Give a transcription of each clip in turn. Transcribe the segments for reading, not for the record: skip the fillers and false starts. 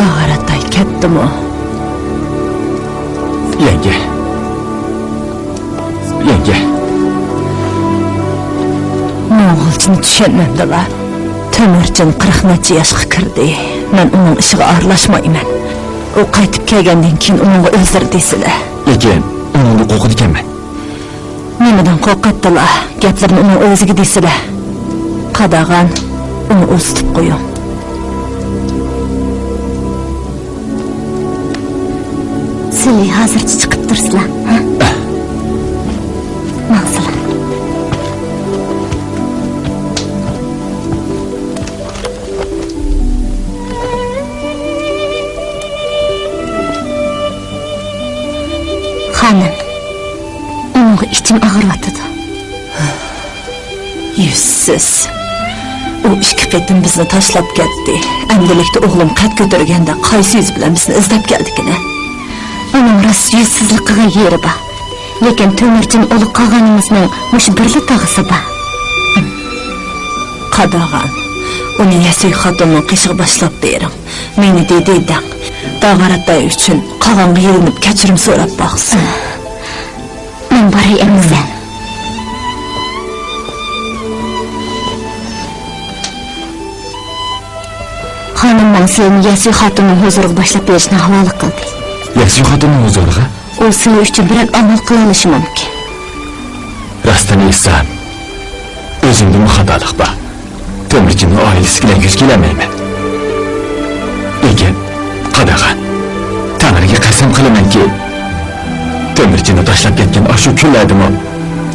Dağaratay ketdimi? Yenge. Moğolcun düşenmemdilar. Tömürcün 40 neçe yaşqa kirdi. Men onun işiga aralashmayman. O qaytib kelgandan keyin onunga o'zir deysizlar. Lekin onunga qo'rqadi ekanman. Nimadan qo'rqatdilar? Gaplarni uning o'ziga deysizlar. Qadag'an uni o'zitib qo'ying. Sizlar hozircha chiqib tursizlar, ha? Maqsala. Hanım, onunla içim ağırlatıdı. Yüzsüz. O iki petin bizni taşlap gitti. Endilikte oğlum kat götürgende qaysi yüz bilen bizni izlep geldik yine. Onun rast yüzsüzlüküge yeri ba. Lekin Tömürcün olu kalganımızın muş birli tağısı ba. Qadağan, onu Yasuy Xatunun qışığı başlap berin. Meni dedeyden, Dağaratay üçün qalğanğı yelinip keçirim sorap baxsın. Men baray emizden. Hanım ben seni Yasuy Xatunun huzuruna başlap berişine havalı kıldı. Yasuy Xatunun huzuruga? O seni üçün birer amal kılılışı mümkün. Rastını etsem, özümde mi xatolik bor? Tömürcünün ailesi bilan yuz kelamayman. Lekin qadag'an, Tangriga qasam qilamanki, Tömürcünni tashlab ketgan ashu kunlardimi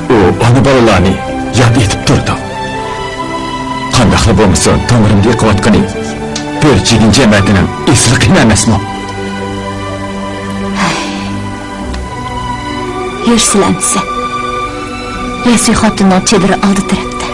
u ona bolalarni yod etib turdi. Qandaqli bo'lmasin, Tangrimga yiqayotgani Pörchikin jamiyatining esli qiyin emasmi? Yursilamsa. Yasuy Xatunun chediri oldi tarafda.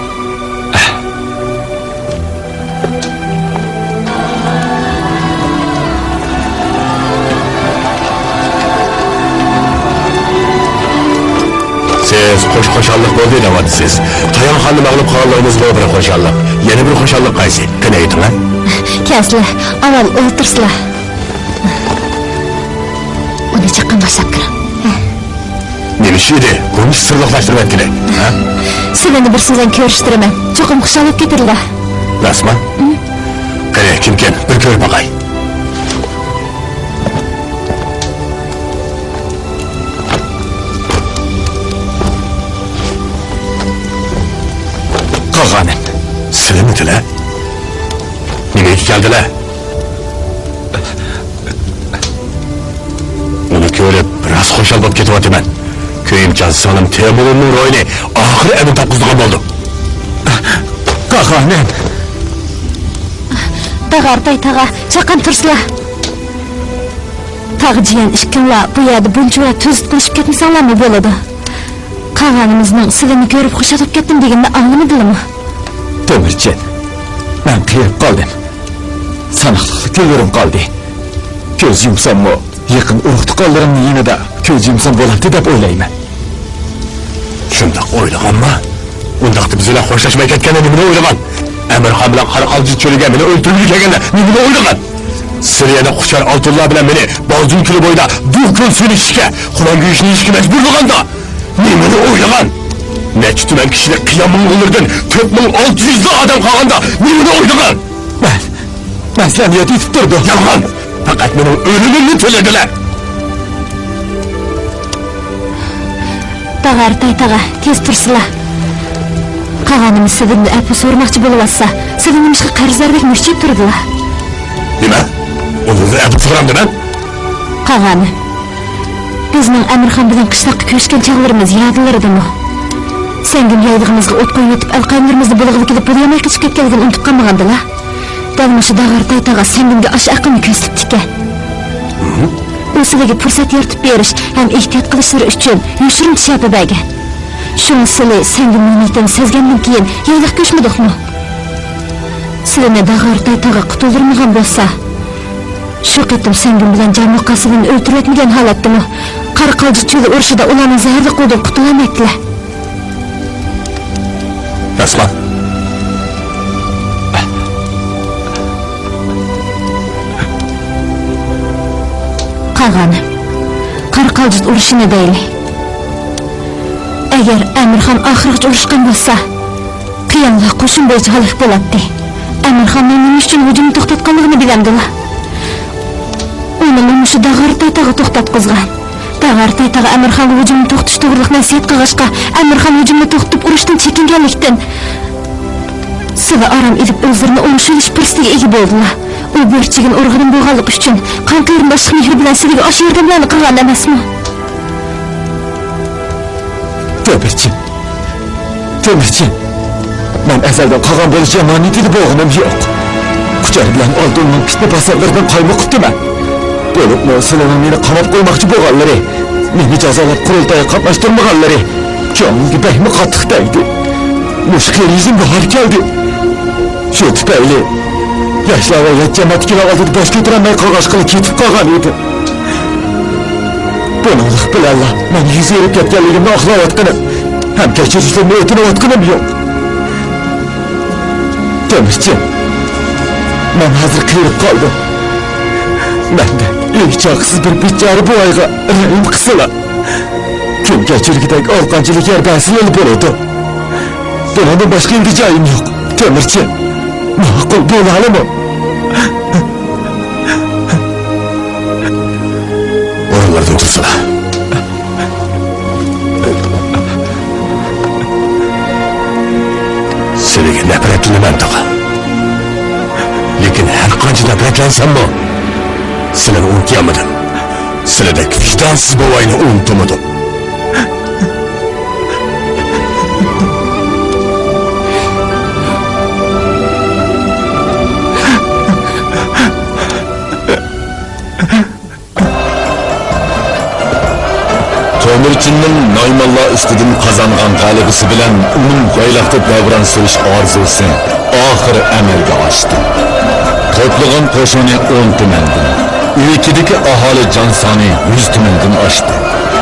Siz qo'sh-qo'shalliq bo'ldi demadisiz. Qayon xonni mag'lub qilganligimiz bu bir qo'shalliq. Yana bir qo'shalliq qaysi? Qani aytinglar. Kelsizlar, avval o'tirsizlar. Uni chaqin boshlab kiring. Nima ish edi? Buni sirliqlashtirib kerak. Ha? Sizlarni bir so'zdan ko'rishtiraman. Cho'qim xushallab ketirlar. Rasman? Qani kimken? Bir ko'rib boqay. Qog'onim. Sizlarmidilar? Nimaga keldilar? Uni ko'rib, biroz xo'shal bo'lib ketyapman. Köyümcan sanım Temur'un rolünü ahir emin tapkızlığa oldu. Qog'onim. Dağartay tağa, chaqin tursizlar. Tag'i jiyan ishkinlar bu yerda buncha tuzit qilishib ketmasanlarmi bo'ladi? Qog'onimizning sizlarni ko'rib xushal ketdim deganda anglamadinglarmi? Tömürcün, ben qiyib qoldim. Sanoqliqli kunlarim qoldi. Ko'z yumsammi, yaqin urug'tiqonlarimni yanada ko'z yumsam bo'ladi deb o'ylayman. Shundoq o'ylaganmi? Undaqda biz bilan xo'shlashmay ketganda nimani o'ylagan? Amirxon bilan Qaraqalji cho'liga meni o'ldirib kelganda nimani o'ylagan? Siriyada Quchar Oltunlar bilan meni Bozul kuli bo'yida bir kun so'lishga, Qur'on yeyishni yeyishga majbur bo'lganda nimani o'ylagan? Necha tuman kishilar qiyam Mo'g'ullardan 4600 odam qolganda nimani o'ylagan? Ben sizlarni yod etib turdim. Yolg'on! Faqat mening o'limimni tiladilar. Dağartay tağa, tez tursizlar. Qog'onimiz sizlarni apu so'ramoqchi bo'lyapsa, sizlar nimishqa qarzdordek mushchib turdilar. Nima? O'zingizni apu so'ramdi men? Qog'onim, bizning Amirxon bilan qishloqqa ko'chgan chog'larimiz yodilaridimi? Sengim yaylig'imizga o't qo'yib o'tib, alqaylarimizni bulg'ib kelib, bu yamay qichib ketganligini unutib qolmagandilar. Dalmaşı Dağartay tağa sengimga ash aqlni ko'rsatib tikan. U sizlarga fursat yaratib berish ham ehtiyot qilishlari uchun yoshirin shart bergan. Shuni sizlar sengimning niyatini sezgandan keyin yayliq ko'chmadingmi? Sizlarni Dağartay tağa qutuldirmagan bo'lsa, shu qatim sengim bilan jamoqasini o'ltirayotmagan holatdami? Qaraqalji cho'li urushida ularni zaharli qo'ldan qutulamaydilar. Rasman. ağanı. Qaraqalcıt urushini deyli. Eğer Emirhan ahırıqca uruşqan bolsa, qiyamla qo'shin bo'yicha halak bo'ladi. Emirhan nima uchun hujumni to'xtatganligini bilamdilar. Onun şu dağar taytağı to'xtatqizgan. Dağar taytağı Emirhan hujumni to'xtatish to'g'riliq nasihat qilg'achqa, Emirhan hujumni to'xtatib urushdan chekinganlikdan Sıva aram edip o'zlarini o'ngshilish firstiga ega bo'ldilar. U bo'rchigin urg'inin bo'lganlik uchun qon qarindoshlik mehr bilan sizga osh yordamlarni qilgan emasmi? Temirchi, men azaldan qolgan bo'lish yomon niyatida bo'lganim yo'q. Kuchar bilan oldinman fitna basarlardan qaymoqibdiman. Bo'libmi sizlarning meni qamab qo'ymoqchi bo'lganlari, meni jazolab qurultayga qatnashtirmaganlari jonimga bahmi qattiq tegdi. Mushkil yuzimga har keldi. Shu tufayli yoshlar va jamoatchilar oldida bosh ko'tarolmay qolg'ashqili ketib qolgan edi. Buninglik bilanlar men yuz erib ketganligimni oqlayotganim ham kechirishlarni o'tinayotganim yo'q. Temirchi, men hozir qiyilib qoldim. Menda echaqsiz bir bichora boyga rahim qilsalar, kun kechirgidek orqanchilik yarbasili bo'ladi. Bundan boshqa iltijoyim yo'q. Temirchi, ma'qul bo'ladimi? Oralarda otursalar. Seninga nafratliman taqa. Lekin har qancha nafratlansam-mu, sizlarni unutmadim. Sizlardek vijdonsiz bovoyni unutmadim. Temirchining Noymalla ustidan qozongan g'alabasi bilan uning yaylaqda davron surish orzusi oxiri amalga oshdi. To'plagan qo'shini 10 tumandan, ülkedeki aholi jon soni 100 tumandan oshdi.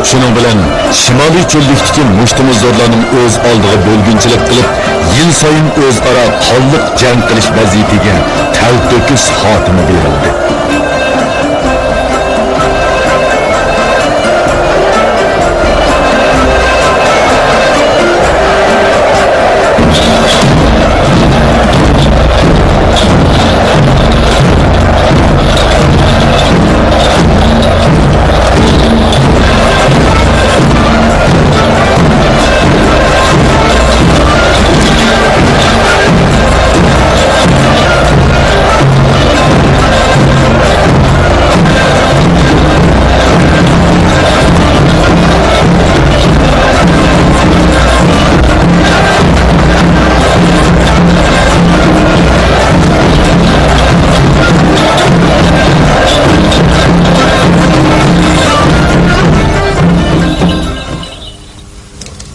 Shuning bilan Shimoliy cho'llikdagi mushtimizorlarning o'z oldiga bo'lgunchilik qilib, yil sayin o'zaro qonliq jang qilish vazifaga talto'kis xotima berildi.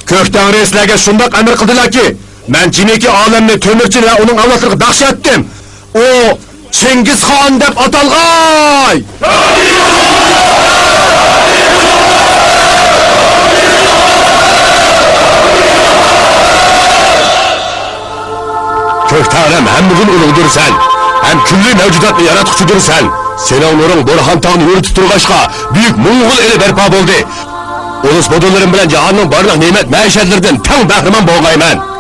Kökten reislerge şundak emir kıldılar ki, ben cineki alemni Temirchi ve onun avlatlarını dahşettim. O Çingiz Han dep atalgay! Köktenim hem bugün uludur sen, hem külli mevcudatlı yaratıcıdır sen. Senin nurun Burhan Tağ'ını yürütüp durgaçka büyük Moğol eli berpa oldu. Ulus bodullarım bilen cihanın barınak nimet meşedlerden tam bahriman boğayman.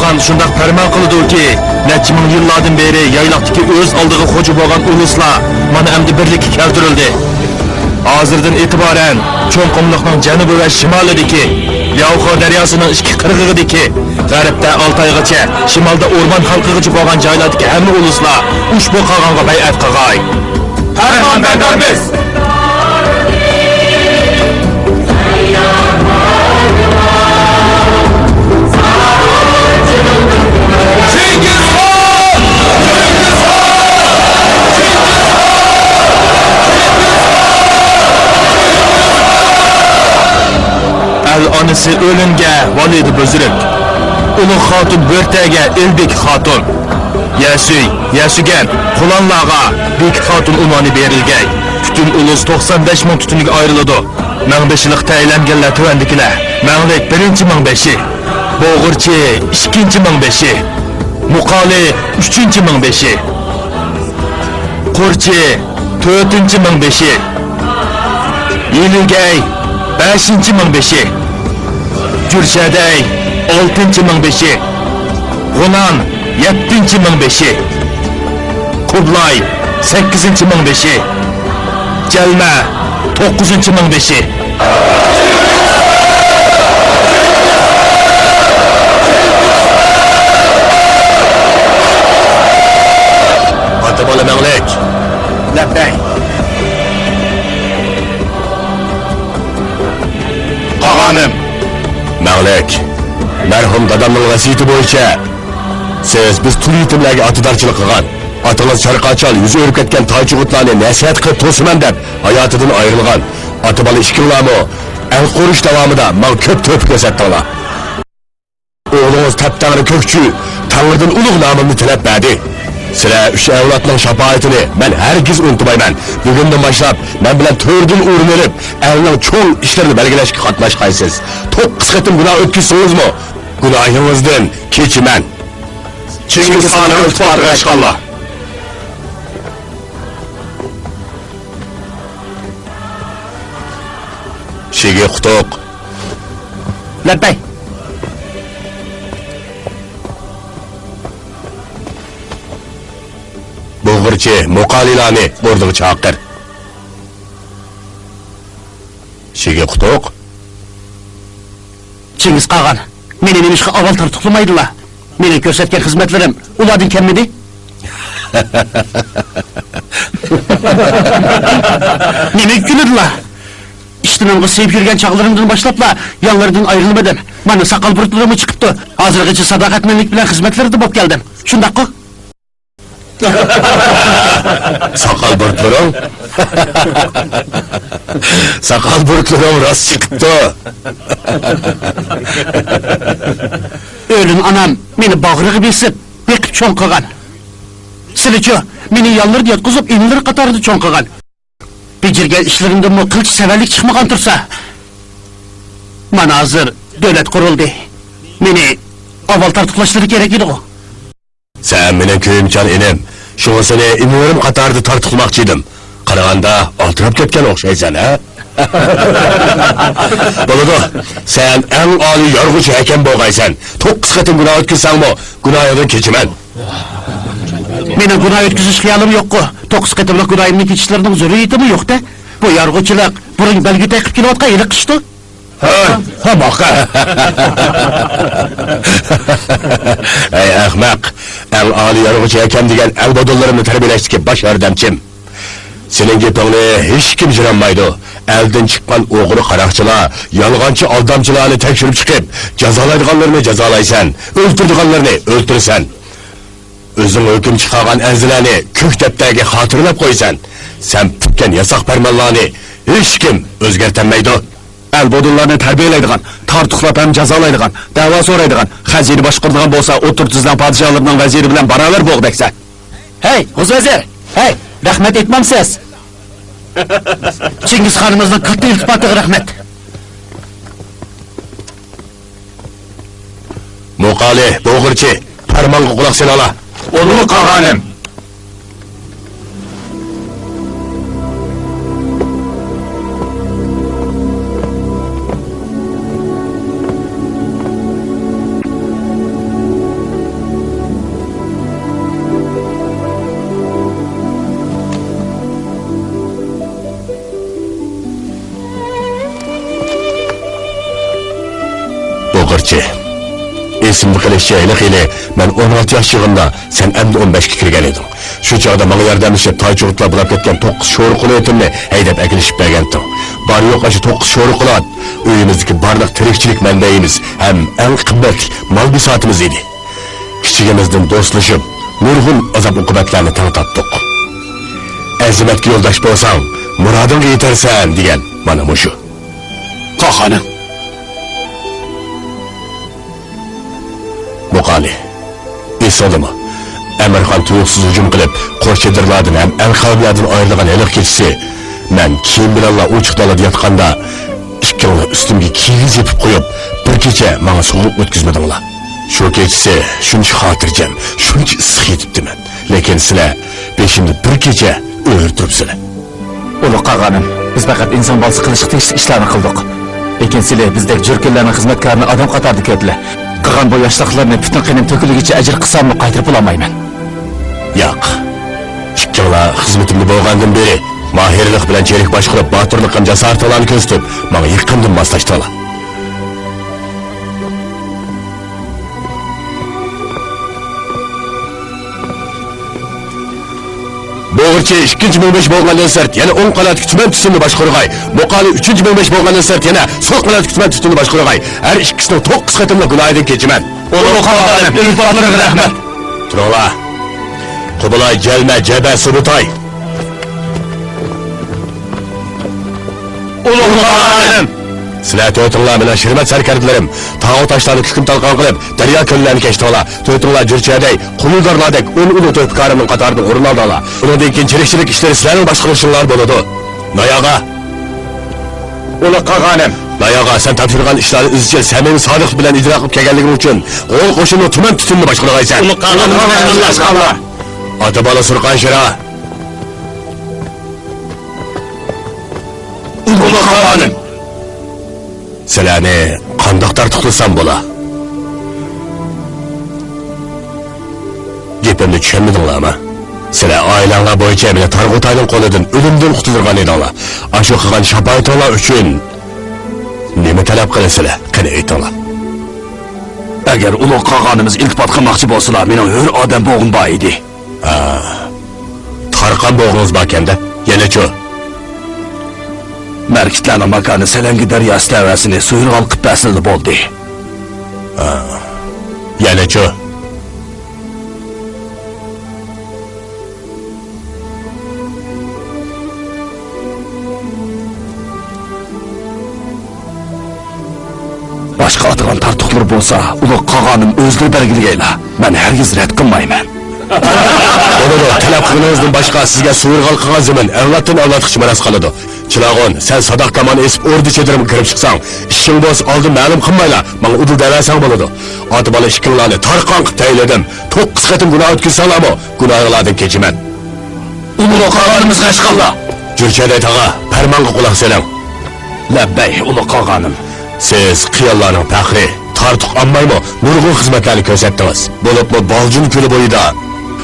Osman şundaq farmon qildi-ki, necha ming yillardan beri yayloqdagi o'z oldiga xo'ja bo'lgan uluslar mana endi birlikka keltirildi. Hozirdan e'tiboran Cho'nqumliqning janubi va shimolidagi Yavxo daryosining ikki qirg'ig'idagi g'arbda Oltoygacha, shimolda o'rmon halqigacha bo'lgan joylardagi hamma uluslar ushbu qog'onga bay'at qilg'ay. Farmonbardormiz. Onisi o'linga Valid Buzruk, Ulug' Xotun Bo'rtaga Elbek Xotun, Yasugan Qulonlarga Bek Xotun unvoni berilgan. Butun ulus 95 ming tutuniga ayriladi. Mingbeşlik tayinlanganlar tuvandikilar. Minglik 1-chi mingbeshi, Bo'g'irchi 2-chi mingbeshi, Muqoli 3-chi mingbeshi, Qo'rchi 4-chi mingbeshi, Yelingay 5-chi mingbeshi, Jurşaday 6-chi mingbeshi, G'unon 7-chi mingbeshi, Qublay 8-chi mingbeshi, Jalma 9-chi mingbeshi. Ota bola Manglik. Labbay. Qog'onim. Manglik. Marhum dadamning vasiyati bo'yicha siz biz turli yetimlarga atidorchilik qilgan, otangiz Sharqochal yuzi o'rib ketgan tojig'utlarni nasihat qilib to'siman deb hayotidan ayrilgan. Ota bola ishkillarmi el qo'rish davomida men ko'p to'p ko'rsatdilar. O'g'lingiz taptag'ri ko'kchi Tangridan ulug' nomimni tilab berdi. Sizlar uch avlodning shafoatini men hargiz unutmayman. Bugundan boshlab men bilan to'rdan o'rin olib, elning cho'ng ishlarini belgilashga qatnashqaysiz. 9 qatim gunoh o'tkazsangizmi? Gunohingizdan kechiman. Chingizxon iltifot qilishganlar. Shigi Qutuq. Labbay. Bo'g'irchi Muqolilani o'rniga chaqir. Shigi Qutuq. Chingiz qog'on, meni nimishqa avval tortiqlamaydilar. Meni ko'rsatgan xizmatlarim ulardan kammidi? Nima kuladilar? İştimamga sevib yurgan chaqlarimdan boshlabla yanlardan ayrilmadim. Mana saqal burutlarim chiqibdi. Hozirgacha sadoqatmanlik bilan xizmatlarda bo'lib keldim. Shundaq-ku? Saqal burutlarim? Saqal burutlarim rost chiqibdi. O'lim anam meni bag'rig'i besib, beqib cho'ng qilgan. Sizlarchi meni yollarda yotqizib, inlar qatorida cho'ng qilgan. Becirgen işlerimden mi qilch severlik chiqmagan tursa, mana hozir davlat qurildi. Meni avval tartiqlashlari kerak edi. Sen mening kuyimchan enim. Shungisini inirim qatorida tartiqmoqchi edim. Qaraganda oltirab ketgan o'xshaysan, ha? Bo'ladi. Sen eng oliy yorg'uchi hakam bo'lgaysan. 9 qatim gunoh o'tkazsangmi, gunohingdan kechiman. Meni gunoh o'tkazish xiyolim yo'q-ku. 9 qatimlik gunohimni kechishlarning zaruriyatimi yo'q-da? Bu yorg'uchilik burun belgi taqib kelayotgan iliq ishdi. Ha baqa. Ey ahmaq, eng oliy yorg'uchi hakam degan albodollarimni tarbiyalashga bosh yordamchim. Sening gapingni hech kim jiranmaydi. Eldan chiqqan o'g'ri qaroqchilar, yolg'onchi aldamchilarni tekshirib chiqib, jazolaydiganlarni jazolaysan, o'ltirdiganlarni o'ltirsan. O'zing hukm chiqargan anzilarni ko'k daftarga xotirlab qo'ysan. Sen tutgan yasoq farmonlarni hech kim o'zgartirmaydi. Albodullarni tarbiyalaydigan, tartiqlab ham jazolaydigan, da'vo so'raydigan, xazina boshqaradigan bo'lsa, o'tirtizdan podshohlarning vaziri bilan barobar bo'g'daksa. Hey, o'zvazir. Hey, rahmat etmamsiz. Chingizxonimizning katta iltifotiga rahmat. Muqoli, bo'g'irchi, farmonga quloq solala. Ulug' qog'onim. esimde qilishcha hili men 16 yosh chig'imda sen endi 15 ga kirgan eding. Shu chog'da menga yordamlashib toycho'g'itlar bulab ketgan 9 sho'ri qulotimni haydab akilishib bergandim. Bor yo'q shu 9 sho'ri qulat uyimizdagi barliq tirikchilik manbayimiz ham eng qimmat mol bisotimiz edi. Kichigimizdan do'stlashib, nurg'un azob uqubatlarni tang topdik. Azimatga yo'ldosh bo'lsang, murodingga yetarsan degan mana mushu. Qog'onim. Muqali. Esodimi? Amirxon tuyuqsiz hujum qilib, qo'rchidirlardan ham al-Qavmiylardan ayrilgan heliq kechisi, men kiyim bilan ochiq dalada yotganda ikkovini ustimga kiyiz yetib qo'yib, bir kecha menga sovuq o'tkazmadinglar. Shu kechisi shuncha xotirjam, shuncha issiq yetibdiman. Lekin sizlar beshimda bir kecha o'lib turibsizlar. Ulug' qog'onim, biz faqat inson bolasi qilishga tegishli ishlarni qildik. Lekin sizlar bizdek jurkinlarning xizmatkarini odam qatorida ko'rdilar. Qilgan bu yoshliqlarni butun qinim to'kiligicha ajr qilsamni qaytarib olmayman. Yo'q. Ikkovlar xizmatimda bo'lgandan beri mahirlik bilan cherik boshqarib, botirlik ham jasoratlarni ko'rsatib, menga yaqindan moslashdilar. Bo'g'irchi 2-15 bo'lgandan sart yana 10 qalat tuman tutunni boshqarg'ay. Muqali 3-15 bo'lgandan sart yana so'q qalat tuman tutunni boshqarg'ay. Har ikkisini 9 qatimli gunohidan kechiman. Ulug' qog'onim, iltifotlariga rahmat. Turinglar. Qubilay Jalma Jaba Subutay. Ulug' qog'onim. Sizlar to'ytinglar bilan shirmat sarkardilarim. Tog'u toshlarni kukun talqon qilib, daryo ko'llarni kechdilar. To'ytinglar Jurchaday, qululdarlardek ul-ulu to'ypkarining qatoridan o'rin oldilar. Undan keyin chirikchilik ishlari sizlarning boshqarishinglar bo'ladi. Noyaga. Ulug' qog'onim. Noyaga sen topshirgan ishlarni izchil, samimiy sodiq bilan ijro qilib kelganliging uchun qo'l qo'shinni tuman tutunni boshqarg'aysan. Ulug' qog'onim. Ota bola Surqon Shira. Ulug' qog'onim. Sizlarni qandoq tartiblasam bo'la? Gapimni tushunmadinglarmi? Sizlar oilanglar bo'yicha meni Targ'utayning qo'lidan o'limdan qutuldirgan edinglar. Ashu qilgan shafoatinglar uchun nima talab qilasizlar? Qani aytinglar. Agar ulug' qog'onimiz iltifot qilmoqchi bo'lsalar, mening hur odam bo'g'im bor edi. Tarqan bo'g'ingiz borkanda, yana-chu. Markitlarning makoni Salangi daryosi tavasini suyurg'al qilib pasildi bo'ldi. Yana-chu. Boshqa otgan tartuqlar bo'lsa, ulug' qog'onim o'zini belgilaylar. Men hargiz rad qilmayman. Bo'ladi, talab qilganingizdan boshqa sizga suyurg'al qilgan zaman avloddan avlodga maras qoladi. Chilag'on, sen sadoq tomon esib o'rdi chetirib kirib chiqsang, ishing bo'lsa oldin ma'lum qilmaylar. Menga udul davasang bo'ladi. Oti bola ishkinglarni tarqon qilib tayladim. 9 qatim gunoh o'tkazsanglarmi, gunohlardan kechiman. Ulug' qog'onimiz g'ashqallar. Jurchaday tog'a, farmonga quloq soling. Labbay, ulug' qog'onim. Siz qiyonlarning faxri, tartiq olmaymi, nurg'un xizmatlarni ko'rsatdingiz. Bo'libmi Boljin ko'li bo'yida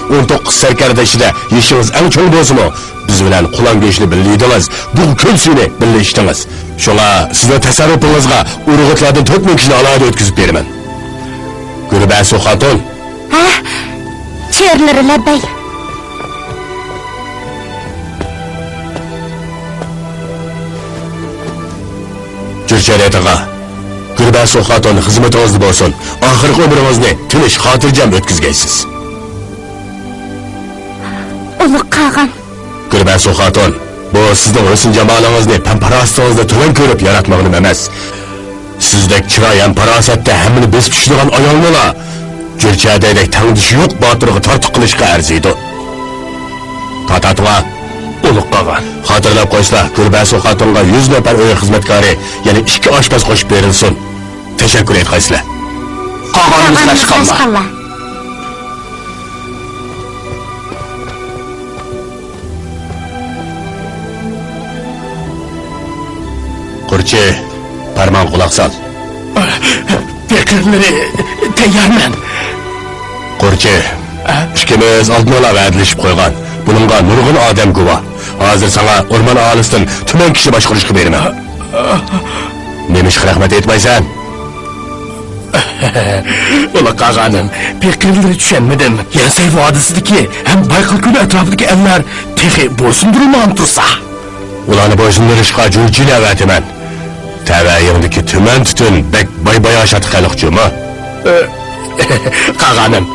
19 sarkarda ichida yeshingiz eng cho'ng bo'lsa-mu, biz bilan qulan go'shni billiydingiz, bu ko'l suyini billishdingiz. Shunga sizning tasarrufingizga urug'itlardan 4000 kishini alohida o'tkazib beraman. Gurbasu xotin. Ha? Cherlari labbay. Jurchalaytaga. Gurbasu xotin xizmatingizda bo'lsin. Oxirgi umringizni tinch, xotirjam o'tkazgaysiz. Ulug' qog'on. Gurbasu xotin, bu sizning husn jamolingizni, pamparostingizni tulan ko'rib yaratmoqnim emas. Sizdek chiroy ham parosatda hammani besib tushadigan ayollar Jurchadaydek tangdishi yo'q botirga tortiq qilishga arziydi. Tatatva Ulug' qog'on. Xotirlab qo'yinglar, Gurbasu xotinga 100 nafar uy xizmatkori, ya'ni 2 oshpaz qo'shib berilsin. Tashakkur etgaysizlar. Qog'onimiz g'ashqallar. Qurchi, farmon quloq sol. Fikrlari tayyorman. Qurchi, ikkimiz oldinla va'dalashib qo'ygan. Buningga nurg'un odam guvoh. Hozir sana o'rmon aholisidan tuman kishi boshqarishga beraman. Nima ish rahmat etmaysan? Ula kağanım, pek kırılır düşenmedim. Yensey vadisideki hem Baykal Gölü etrafındaki evler tehi boysundurulmağın tursa. Ulanı boysunduruşka cücüyle evetimen. Tevayyımdaki tümen tütün bek bay bay aşatık elikçu mu? Kağanım,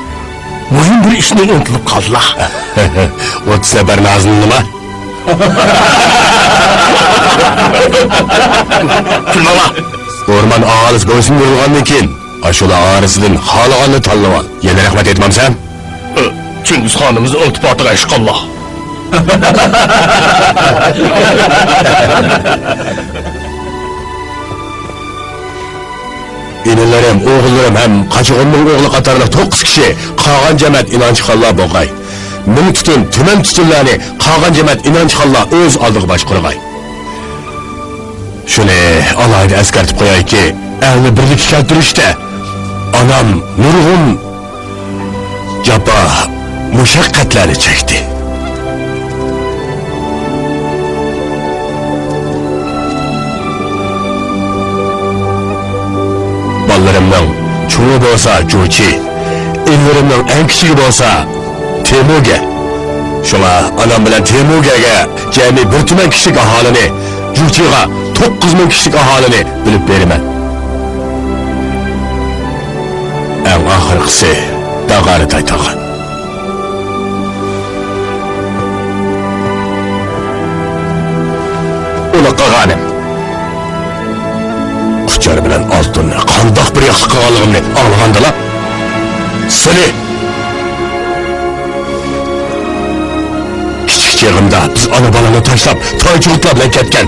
mühim bir işine unutulup kaldılar. O sefer nazınlı mı? Külmala! Orman ağalıs boysundurulgandan keyin aşula ağrısının halağını tanlap al. Yine rahmet etmem sen? Cengiz Hanımız iltifatıga eşkallah. İnillerim, oğullarım hem Kaçıgın'ın oğlu katarlı 9 kişi Kağan Cemet inanç kalla boğay. Ming tutun, tümen tutunlarını Kağan Cemet inanç kalla öz aldığı baş kurgay. Şunu alaydı eskertip koyay ki, ehli birlik keltirişte anam Nurgun caba muşakkatleri çekti. Ballarımdan çoğu olsa Cuci, illerimden en küçüğü olsa Temuge. Şuna anam bilen Temuge'ge cemi bir tümen kişilik ahalini, Cuci'ga 9.000 kişilik ahalini bilip verimen. En ahırkısı dağarı taytağın. Ula kağanım. Kuchar bilen altınını, kandak bir yaxşı kağalığımını alğandı la. Seni! Kiçik çağımda biz ana balını taşlap, taycılıkla bilen ketken,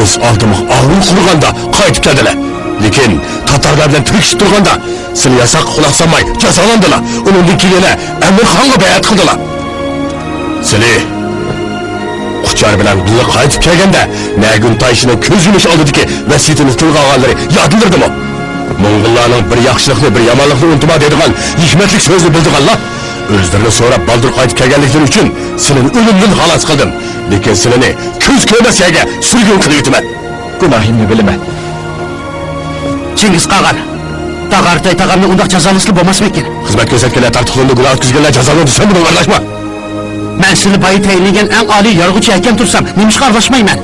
öz altımı ağın kurganda kayıp geldiler. Lekin Tatarlar bilen Türkçü durganda, seni yasak kulaksanmay cezalandılar. Onun dikiliğine Emir Han'la beyat kıldılar. Seni! Kuchar bilen bizi kayıp kelgende, Mergün Tayşı'nın köz yumuş aldıdı ki vesiyetini tılga ağaları yadılırdı mı? Moğollarının bir yakışılıklı bir yamanlıklı unutuma dediğin hikmetlik sözü bildik Allah. Özlerini sonra baldır kayıp kelgenlikleri için senin ölümden halas kıldım. Lekin seni köz köymez yerge sürgün kılıyorum ben. Günahimni bilime. Cengiz Kağan, Dağartay tağamla undak cazalıslı bomas mekin. Hizmet gözetkeler tartıklığında günah ötküzgeler cezalandı sen bunu kardeşme. Ben seni bayı teyinlegen en âli yargıcı erken tursam, neymiş kardeşmeyim ben?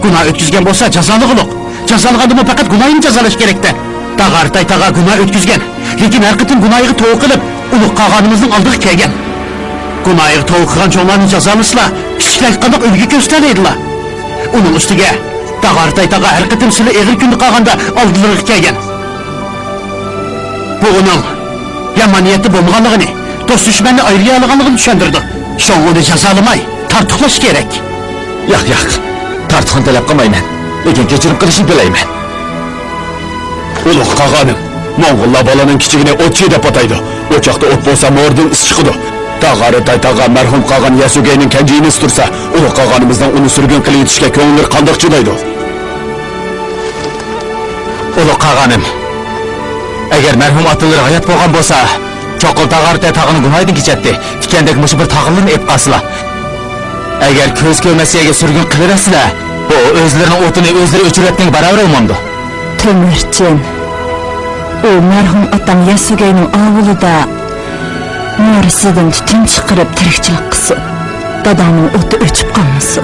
Günah ötküzgen bolsa cezalı kılık. Cezalı adımı fakat günahını cezalaş gerekti. Dağartay tağa günah ötküzgen. Lekin her kıtın günahı toğu kılıp, uluk Kağanımızın aldığı keygen. Günahı toğu kılan çoğlarının cezalısla, kişiler kanık ülgü gösteriydiler. Onun üstüge, Dağartay tağa her kıtın sili eğil günlük Kağan'da aldılar keygen. Bu onun yamaniyeti bulmağanlığını, dost düşmanını ayrıya alığanlığını düşündürdü. Şoň onu cezalamay, tartıklaş gerek. Yak, tartıqın talep qilmayman. Lekin kechirim qilishni bilayman. Ulug' Kağanım, Moğollar balanın kichigini otchi dep ataydi. O'choqda o't bo'lsa mo'rdan is chiqadi. Dağartay tağa merhum Kağan Yasugey'nin kenjini istursa, Ulug' Kağanımızdan onu sürgün qilib yetishga ko'ngillar qandoq chidaydi? Ulug' Kağanım, agar merhum atalar hayat bo'lgan bo'lsa, Çoqul Dağartay tağını gunaydın keçetdi. Tikendeki mışı bir tağılın ep asla. Eğer köz kövmesiyege sürgün kılır asla, bu özlerinin otunu özleri öçürettiğin beraber olmamdı. Temircin, o merhum atam Yasugey'nin avulu da Norisi'den tütün çıkarıp tirikçilik kılsın. Dadamın otu öçüp kalmasın.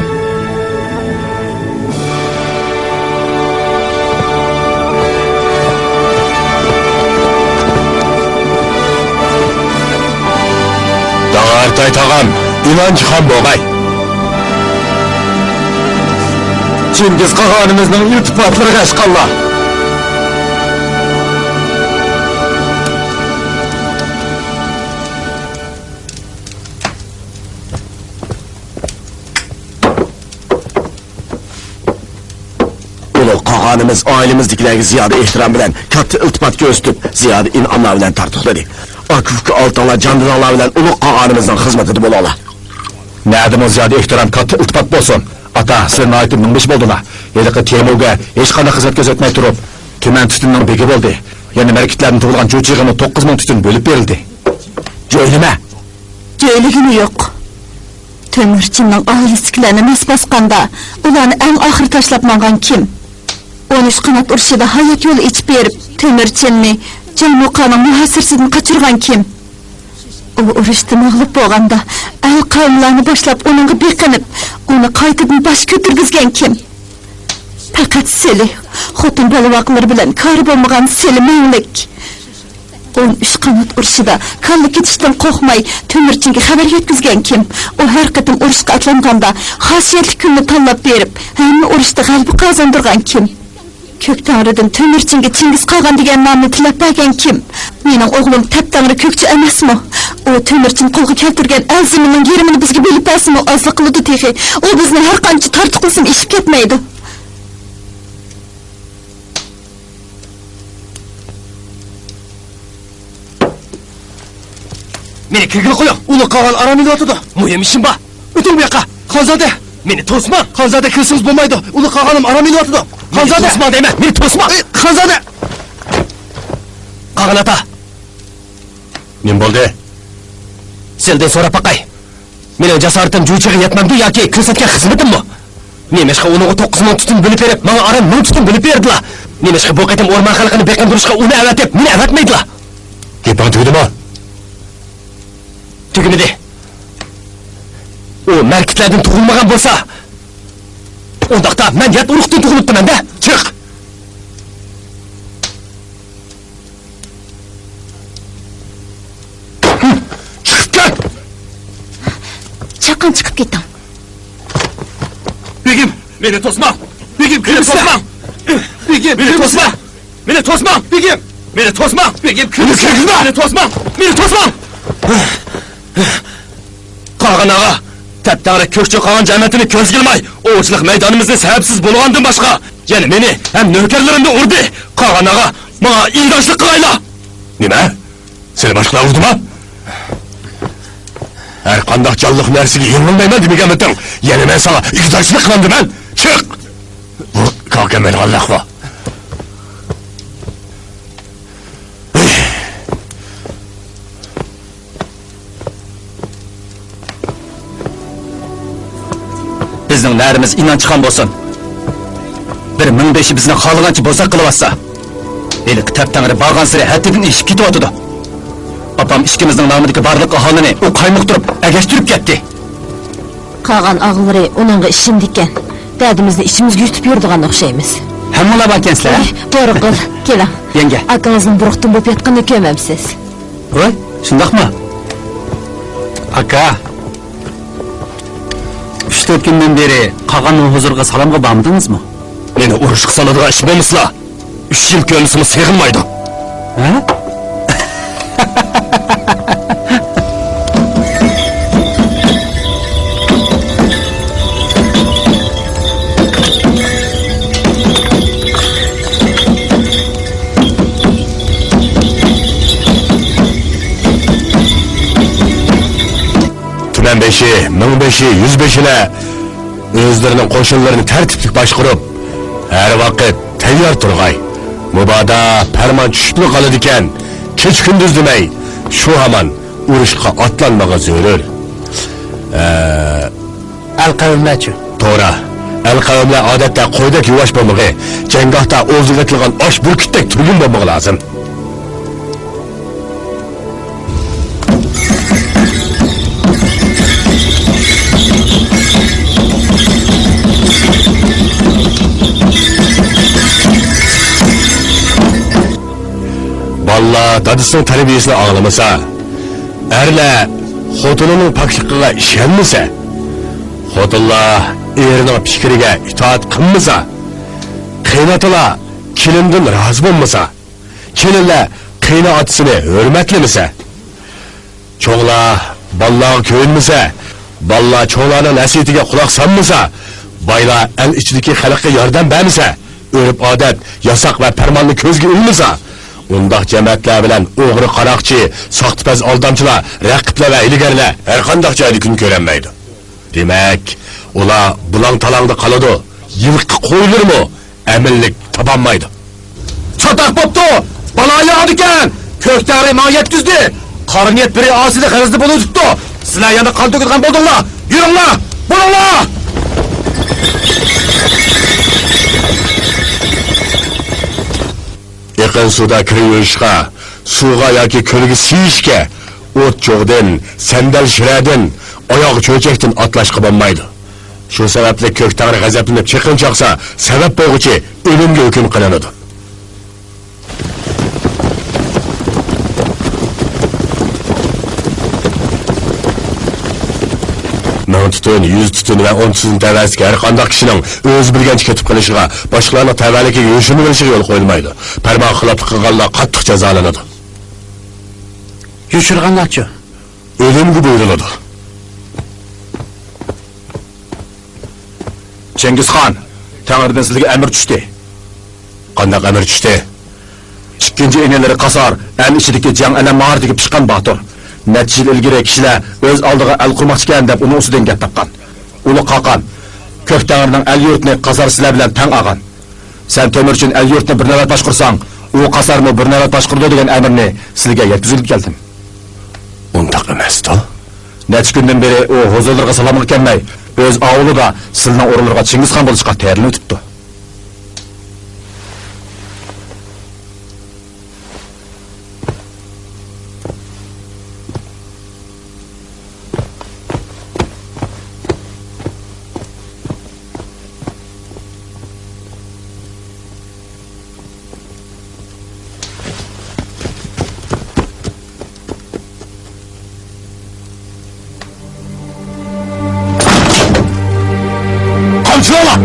Dağartay tağam, inanç ham boğay. Cengiz Kağanımızın iltifatları kaşkallah. Ulug' Kağanımız ailemizdekilerge ziyade ihtiram bilen katta iltifat göstüp ziyade inanlar bilen tartıkladı. Akıfkı altanlar candıranlar bilen Ulug' Kağanımızdan hizmet edip olala. Nädim o ziyade ihtiram katı iltifat bolsun. Ata, senin aytib mingish bolduna. Yeliqi Temuga hech qanday xizmat ko'rsatmay turib, tuman tutunning begi bo'ldi. Yana marketlarning tug'ilgan jo'chig'ini 9.000 tutun bölüp berildi. Jo'ylama. Jo'yligini yok. Temircinning ailesikilerini mes basqanda, ularni en ahir tashlab mangan kim? 13 qanot urishida hayot yo'li ichib berib, Temircinni Jalmoqaning muhasirsidan qaçırgan kim? O urushda mag'lub bo'lganda al qavmlarni boshlab uningga beqinib, uni qaytadan bosh ko'targizgan kim? Faqat seli, xotin bolavoqlar bilan kori bo'lmagan seli manglik. 13 qanot urushida kalla ketishdan qo'rqmay Temirchinga xabar yetkazgan kim? O har qatim urushga atlanganda xosiyatli kunni tanlab berib, hamma urushda g'alaba qozondirgan kim? Ko'k Tangridan Temirchinga Chingiz qolgan degan nomni tilab bergan kim? Mening o'g'lim Taptangri ko'kchi emasmi? O Temirchin qo'lga keltirgan Azimining yerimini bizga berib bersimi? Ozliq qildi texi. O bizni har qancha tortiq qilsin ishib ketmaydi. Meni kirgil qo'ying. Uni qolgan aram yo'tidi. Muhim ishim bor. O'ting bu yoqqa. Xonzoda, meni to'sma. Xonzoda kirsiz bo'lmaydi. Uni qolganim aram yo'tidi. Xonzoda, to'sma deyman. Meni to'sma. Xonzoda. Qag'an ata. Nim bo'ldi? Seldan so'rab baqay. Mening jasoratim jo'chiga yetmamdi yoki ko'rsatgan xizmatimmi? Nemishqa uni 9 ming tutun bilib berib, menga aram 1000 tutun bilib berdilar. Nemishqa bu qatim o'rmon xalqini beqindirishga uni avatib, meni avatmaydilar. Gaping tugdimi? Tugmidi. O markitlardan tug'ilmagan bo'lsa, undaqda men yat urug'dan tug'ilibman-da. Chiq. Chiqib ket. Chaqan chiqib ketdim. Begim, meni to'sma. Begim, meni to'sma. Begim, meni to'sma. Meni to'sma. Begim, meni to'sma. Begim, meni to'sma. Meni to'sma. Qag'an ağa, Taptangri ko'kchi qolgan jamiyatini ko'z qilmay, o'chliq maydonimizni sababsiz bo'lgandan boshqa, yana meni ham navkarlarimni urdi. Qag'an ağa, menga ildoshlik qilaylar. Nima? Seni boshqalar urdimi? Har qanday jonliq narsaga yengilmayman demaganmidim. Yana men sana ildoshlik qilandiman. Chiq. Bu qag'an Alloh va. Bizning narimiz inon chiqan bo'lsin. Bir 1500 bizni xohlagancha bo'lsa qilyapsa. Eli Taptangri borgan sari haddidan eshib ketyotdi. Opam ishkimizning nomidagi barliq aholini u qaymoqtirib, agashtirib ketdi. Qolgan og'illari uningga ishim ekan. Dadimizni ishimizga yutib yurdigan o'xshaymiz. Hammalar bankensizlar. To'g'ri qil, keling. Yenge. Akangizning buruqdan bo'lib yotganini ko'rmamsiz. Voy, shundaqmi? Aka. 3-4 kundan beri qolgan huzurga salomga bormadingizmi? Meni urushga soladigan ish bo'lmaslar. 3 yil ko'msimiz seg'ilmaydi. Ha? Tuman 5'i, 1005'i, 105'ine o'zlarining qo'shinlarini tartibli boshqarib, har vaqt tayyor turg'ay. Mubada farmon tushib qoladi ekan, kech kunduz demay, shu hamon urushga otlanmaga zarur. Al-qavmlarchi. To'g'ri. Al-qavmlar odatda qo'ydak yuvosh bo'lmag'i, janggohda o'ziga qilgan osh burkitdek turgun bo'lmog'i lozim. Valla dadısının terbiyesini ağlamasa, erle xotununun paklıqıga işenmese, xotunlar erinin fikriga itaat qilmasa, qiynatıla kelindin razı bo'lmasa, kelinlar qiyna atisini hurmatlamasa, cho'nglar ballaga ko'nmasa, balla cho'nglarning nasihatiga quloq solmasa, baylar el ichidagi xalqqa yordam bermasa, urf odat, yasoq va farmonni ko'zga ilmasa, undaq jamiyatlar bilan o'g'ri qaroqchi, soxtipaz aldamchilar, raqiblar va ilgarilar har qanday joyda kun ko'ranmaydi. Demak, ular bulang-talangda qoladi. Yilqi qo'yilirmi? Amillik topolmaydi. Chatoq bo'pti. Balo yog'di ekan. Ko'ktari menga yetkizdi. Qariniyat biri osida qarzda bo'lib tutdi. Sizlar yana qon to'kirgan bo'ldinglar. Yuringlar. Bo'linglar. Yaqin suda kirishga suvga yoki ko'lga siyishga, o't cho'g'dan, sandal shiradan, oyoq cho'chakdan atlashqa bo'lmaydi. Shu sababli ko'k tangri g'azablanib chiqin chaqsa, sabab bo'lg'ichi o'limga hukm qilinadi. Ming tutun, 100 tutun va 10 tutun tavasiga har qanday kishining o'z bilgancha ketib qilishiga, boshqalarning tavalligiga yo'shini bo'lishiga yo'l qo'yilmaydi. Farmon xiloflik qilganlar qattiq jazolanadi. Yo'shirganlarchi? O'limga buyuriladi. Chingizxon, Tangridan sizga amr tushdi. Qanday amr tushdi? Ikkinchi enelari Qasar, am ichidagi jang ana mar deb chiqqan Batur. Necha yil ilgari kishilar o'z oldiga al qurmoqchi ekan deb uni ustidan gap topgan. Uni qaqan. Ko'k Tangrining al yurtini Qasar sizlar bilan tang olgan. Sen Temirchin al yurtni bir navbat boshqarsang, u Qasarni bir navbat boshqardi degan amrni sizga yetkazib keldim. Undaq emas-da. Necha kundan beri u huzurlarga salomlik kelmay, o'z avlida sizning o'rinlarga Chingizxon bo'lishga tayyorlanib o'tibdi. Şuna!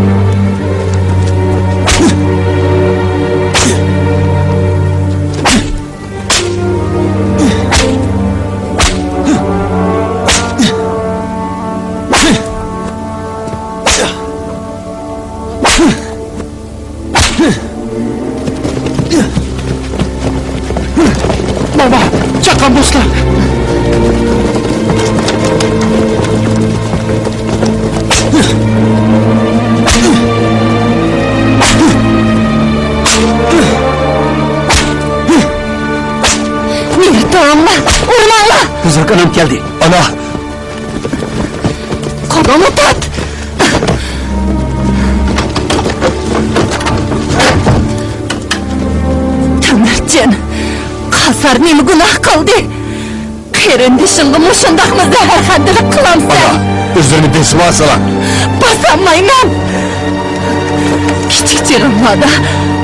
Baba, çakan dostlar. Tamam, urmala! Kızak anam geldi. Ana! Kolunu tut! Temircin, Qasar nemi günah qildi? Qerindishingga mushundaqmi zaharxandilik qilamsan? Ana! Özlerini besime alsana! Basamayman! Kichik chig'inlarda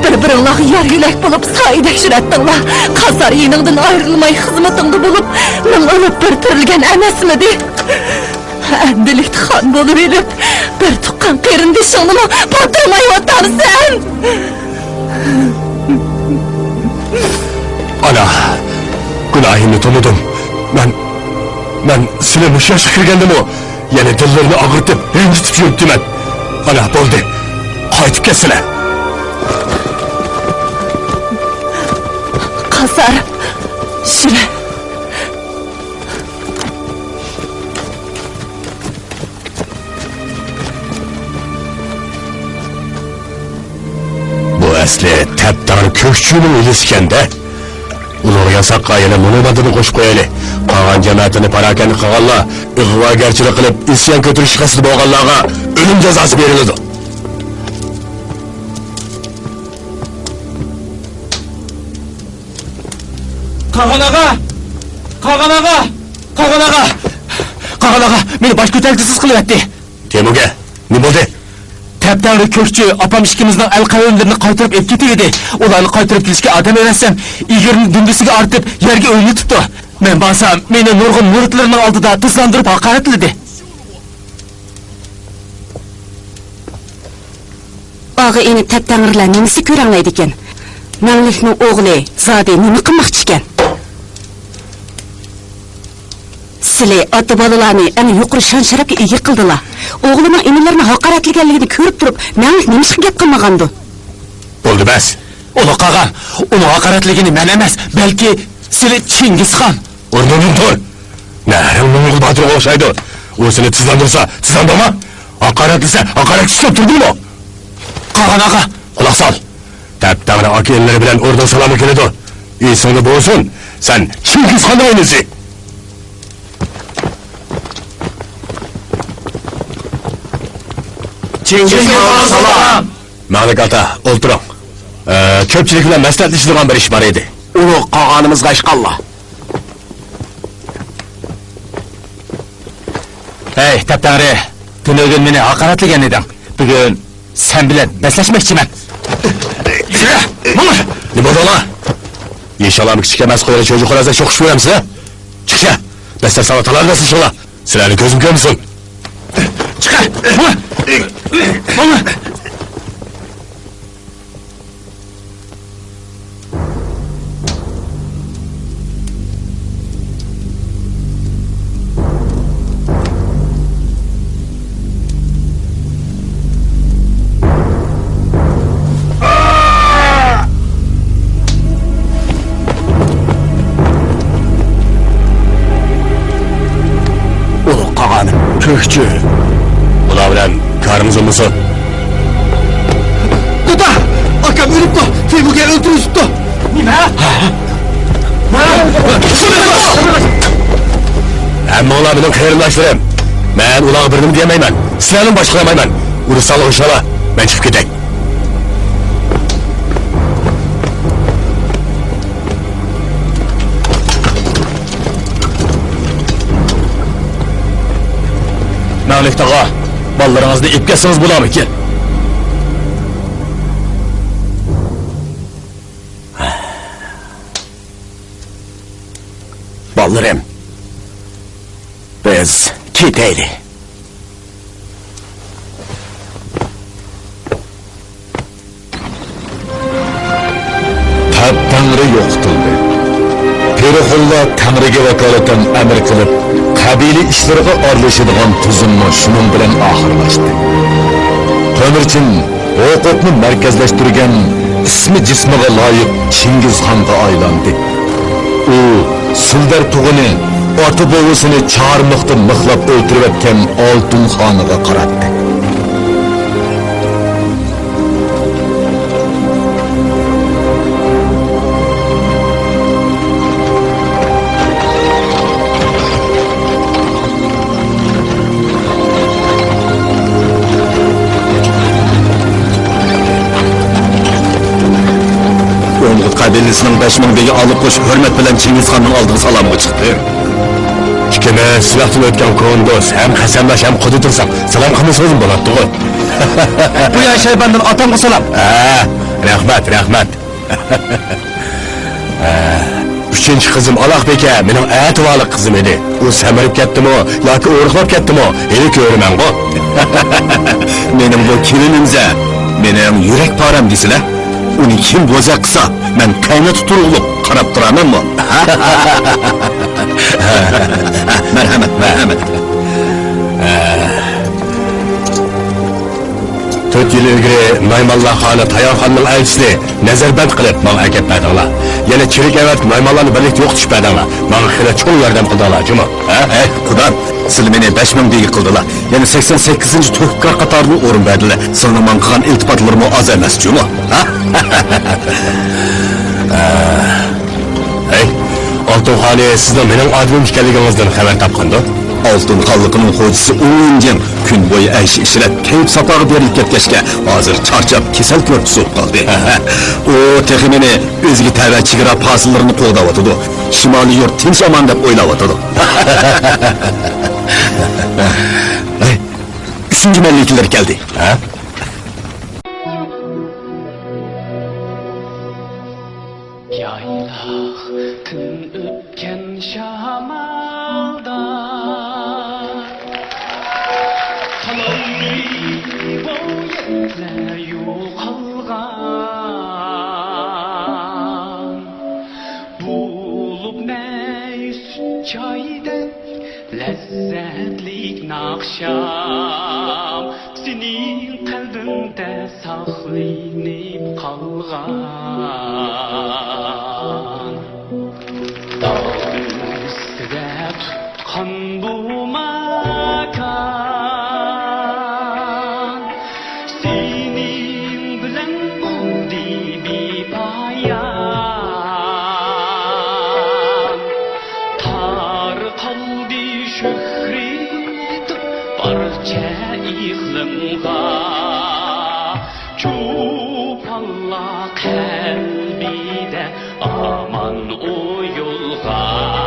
bir-biringlar yer yulak bo'lib soyidek juratdinglar. Qasar yeningdan ayrilmay xizmatingda bo'lib, men o'lib bir tirilgan emasmidi? Endilikda xon bo'lib elib, bir tuqqan qerindishingni botirmay o'tarsan. Ana! Günahimni tanıdım. Ben sile müşyaşı kirgendim o. Yani dillerini ağırtıp, rencitip yürüttüm ben. Ana, boldu. Qaytib ketsene. Qasar, shira. Bu asli teptan kökçünün iliskende. Ulu yasakka yana munumadını koş koyalı. Qağan cemaatini parakeni qağalla, ig'vogarchilik qilib, isyan ko'tirish qasdi bo'lganlarga o'lim jazosi beriladi. Qağan ağa! Qağan ağa! Qağan ağa! Qağan ağa, meni bosh ko'targisiz qilib etdi. Temuge, ne bo'ldi? Teptanri ko'kchi opam ikkimizning al qavimlarini qaytarib olib ketdi edi. Ularni qaytarib kelishga odam emasam, igirni dundisiga ortib, yerga o'ynatibdi. Men borsam, meni nurg'un muridlarning oldida tuzlandirib haqoratladi. Ağa eni teptangirlar nemisi ko'ranglaydi ekan. Manglikning o'g'li zodi nima qilmoqchi ekan? Sizlar ota bolalarni ana yuqori shon sharafga ega qildilar. O'g'lining emillarini haqoratlaganligini ko'rib turib, manglik nimasi gap qilmagandi? Bo'ldi bas. Uni qag'an, uni haqoratligini men emas, balki sizlar Chingizxon. O'rnidan tur. Nahrim Mung'ul Botirga o'xshaydi. U seni tizlandirsa, tizlandimi? Haqoratlasa, haqorat ishlab turdingmi? Qag'an ağa, Quloq sol. Teptangni aka-inlari bilan o'rdan salomga keladi. Esingda bo'lsin, sen Chingizxonning o'g'lisi. Chingizxon salom. Malik ota, o'ltiring. Ko'pchilik bilan maslahatlashadigan bir ish bor edi. ulug' qog'onimizga ishqalloh. Hey, Taptangri, dün ögün meni haqoratlagan eding. Bugun sen bilan baslashmoqchiman. Mana, nima bo'ldi ola? İnşallah kichik emas qo'ylar cho'juk qo'rasa cho'qish ko'ramiz, ha? Chiqsa, dastlab salatalar nasıl inşallah. Sizlarni ko'zim ko'rmisin. Chiqar! Mana! Ulug' qog'onim, ko'kchi. Bular bilan karimiz olmasa. Dada! Akam ölüptü! Timurga öldürüptü! Nima? Hamma ular bilan xayrlashlarim. Men ularga birnim demayman. Sizlarni boshqaramayman. Urusalloh inshaalloh. Men chiqib ketay. Malik tağa, ballarınızda ip kessiniz bulamı ki? Ballarım. Biz ketayli. Taptangri yo'qitildi. Piruxulla Tangriga vakolatan amr qilib, qabila ishlariga aralashadigan tuzumni shuning bilan oxirlashdi. To'mirchin huquqni markazlashtirgan ismi jismiga loyiq Chingizxonga aylandi. U Sildar tug'ini ota bobosini Chormiqda mixlab o'ltirib o'tgan Oltin xoniga qaratdi. Qabiləsinin 5000 begi alıp koş, hürmet bilen Çingizxonning oldiga salomga chiqdi. Ikkimiz silahdan o'tgan ko'ndos, ham qasamlash, ham qudutirsak, salom qilmasangiz bo'ladi-ku. Bu Shaybondan otamga salom. Rahmat, rahmat. Uchinchi qizim Aloqbek mening ativoliq qizim edi. U samirib ketdimi yoki o'rg'lab ketdimi? Eni ko'raman-ku. Mening bu kelinimza, mening yurak param desizlar. Uni kim bo'za qilsa, men qayna tuturib qarab turamanmi? Marhamat, marhamat. 4 yil ilgari Maymonlar xoni Tayoqxonning elchisi nazarband qilib, menga akab berdilar. Yana chirik avat Maymonlarni birlikda yo'qotib berdilar. Menga xila cho'ng yordam qildilar, juma. Xudan, siz meni 5000 degi qildilar. Yana 88-to'kkar qatorni o'rin berdilar. Sizning men qilgan iltifotlarim oz emas, juma. Hey, Oltin xoni sizning mening odim ekanligingizdan xabar topgandi. Oltin xonligining xo'jisi o'yingan kun bo'yi aysh ishlab, kayf safarga berilib ketgachga, hozir charchab, kasal ko'rib qoldi. U texmini o'ziga tava chegara pasillarini qo'g'dayotdi. Shimoliy yurt tinch omon deb o'ylayotdi. Uchinchi malliklar keldi. Yaylaqtın öpken şamalda Talay boyetler yo'qolgan Bulup ney süt çaydek lezzetlik nakşam Senin kalbinde saklanıp kalgan Dağüstüde tutkan bu makan Senin bilen oldu bir bayan Tar kaldı şöhret barca iqlimga Çup Allah kalbide aman uyulgan